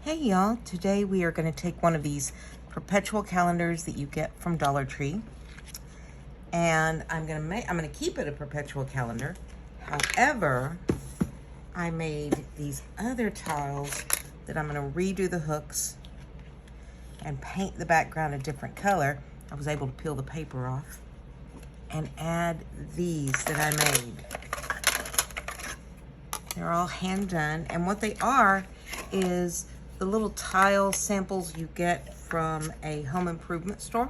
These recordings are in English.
Hey y'all, today we are going to take one of these perpetual calendars that you get from Dollar Tree, and I'm going to keep it a perpetual calendar. However, I made these other tiles that I'm going to redo the hooks and paint the background a different color. I was able to peel the paper off and add these that I made. They're all hand done, and what they are is the little tile samples you get from a home improvement store.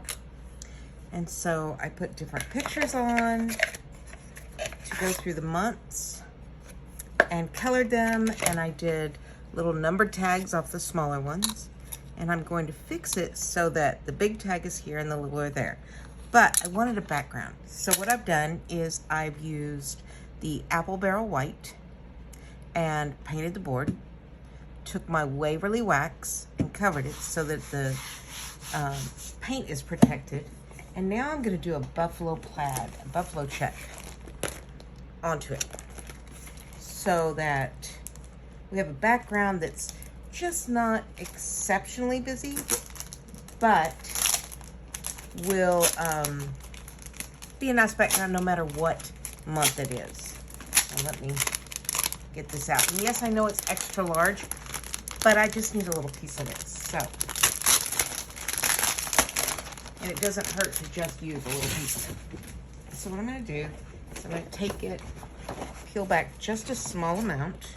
And so I put different pictures on to go through the months and colored them, and I did little number tags off the smaller ones, and I'm going to fix it so that the big tag is here and the little are there. But I wanted a background, so what I've done is I've used the apple barrel white and painted the board, took my Waverly wax and covered it so that the paint is protected. And now I'm going to do a buffalo plaid, a buffalo check onto it so that we have a background that's just not exceptionally busy, but will be a nice background no matter what month it is. So let me get this out. And yes, I know it's extra large, but I just need a little piece of it, so. And it doesn't hurt to just use a little piece of it. So what I'm gonna do is I'm gonna take it, peel back just a small amount.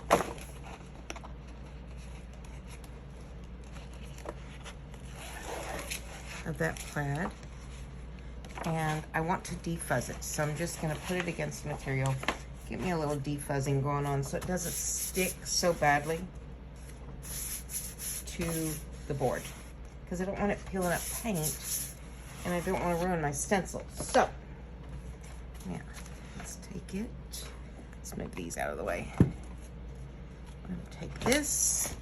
Of that plaid. And I want to defuzz it, so I'm just gonna put it against the material, get me a little defuzzing going on so it doesn't stick so badly to the board, because I don't want it peeling up paint and I don't want to ruin my stencil. So yeah, let's take it, let's move these out of the way. I'm going to take this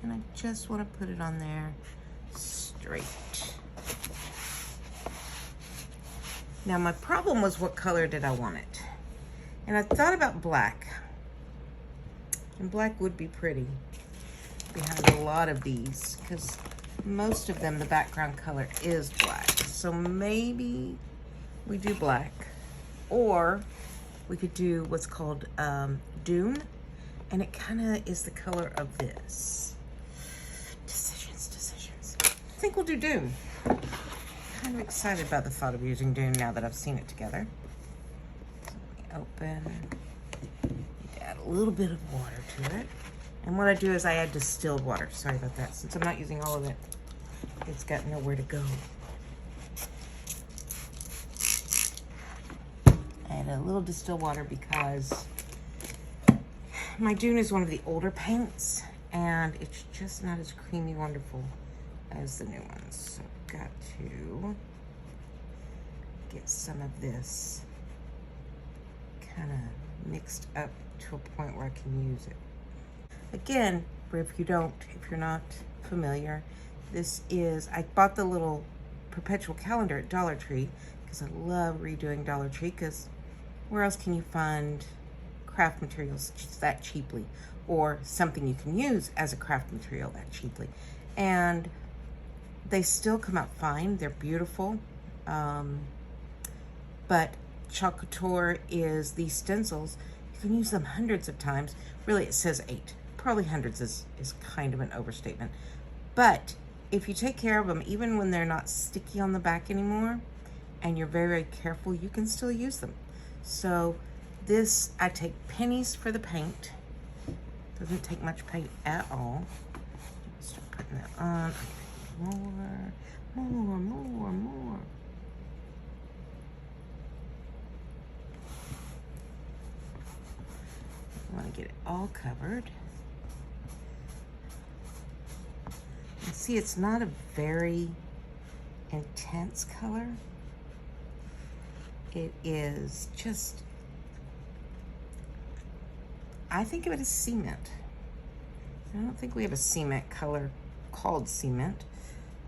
and I just want to put it on there straight. Now my problem was, what color did I want it? And I thought about black, and black would be pretty behind a lot of these, because most of them, the background color is black. So maybe we do black, or we could do what's called Dune, and it kind of is the color of this. Decisions. I think we'll do Dune. Kind of excited about the thought of using Dune now that I've seen it together. So let me open, add a little bit of water to it. And what I do is I add distilled water. Sorry about that. Since I'm not using all of it, it's got nowhere to go. I add a little distilled water because my Dune is one of the older paints, and it's just not as creamy wonderful as the new ones. So I've got to get some of this kind of mixed up to a point where I can use it. Again, if you're not familiar, this is, I bought the little perpetual calendar at Dollar Tree because I love redoing Dollar Tree, because where else can you find craft materials just that cheaply, or something you can use as a craft material that cheaply? And they still come out fine. They're beautiful. But couture is these stencils. You can use them hundreds of times. Really, it says 8. Probably hundreds is kind of an overstatement. But if you take care of them, even when they're not sticky on the back anymore, and you're very, very careful, you can still use them. So this, I take pennies for the paint. Doesn't take much paint at all. Start putting that on. More. I want to get it all covered. And see, it's not a very intense color. It is just, I think of it as cement. I don't think we have a cement color called cement.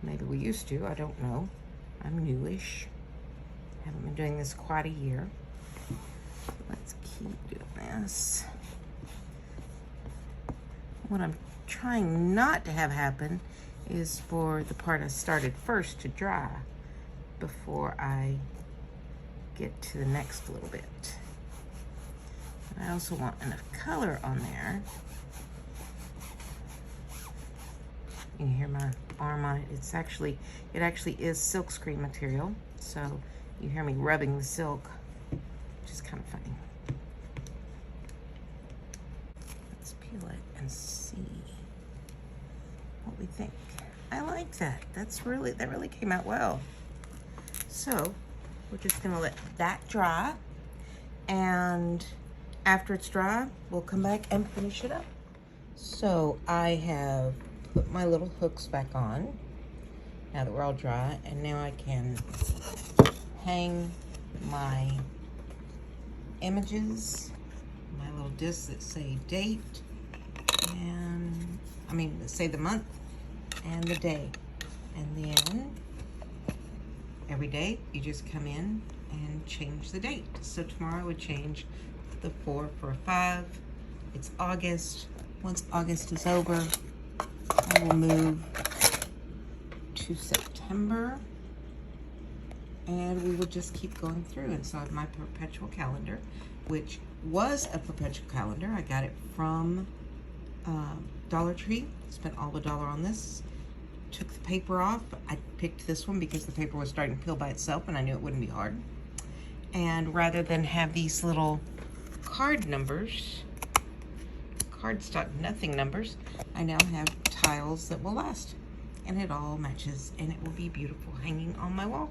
Maybe we used to, I don't know. I'm newish. Haven't been doing this quite a year. Let's keep doing this. What I'm trying not to have happen is for the part I started first to dry before I get to the next little bit. And I also want enough color on there. You can hear my arm on it. It actually is silkscreen material, so you hear me rubbing the silk, which is kind of funny. Let's peel it and see what we think. I like that. That really came out well. So we're just gonna let that dry, and after it's dry, we'll come back and finish it up. So I have put my little hooks back on now that we're all dry, and now I can hang my images, my little discs that say date, and that say the month and the day. And then every day you just come in and change the date. So tomorrow I would change the 4 for a 5. It's August. Once August is over, I will move to September, and we will just keep going through. And so I have my perpetual calendar, which was a perpetual calendar. I got it from Dollar Tree. Spent all the dollar on this. Took the paper off. I picked this one because the paper was starting to peel by itself, and I knew it wouldn't be hard. And rather than have these little card numbers, cardstock nothing numbers, I now have tiles that will last, and it all matches, and it will be beautiful hanging on my wall.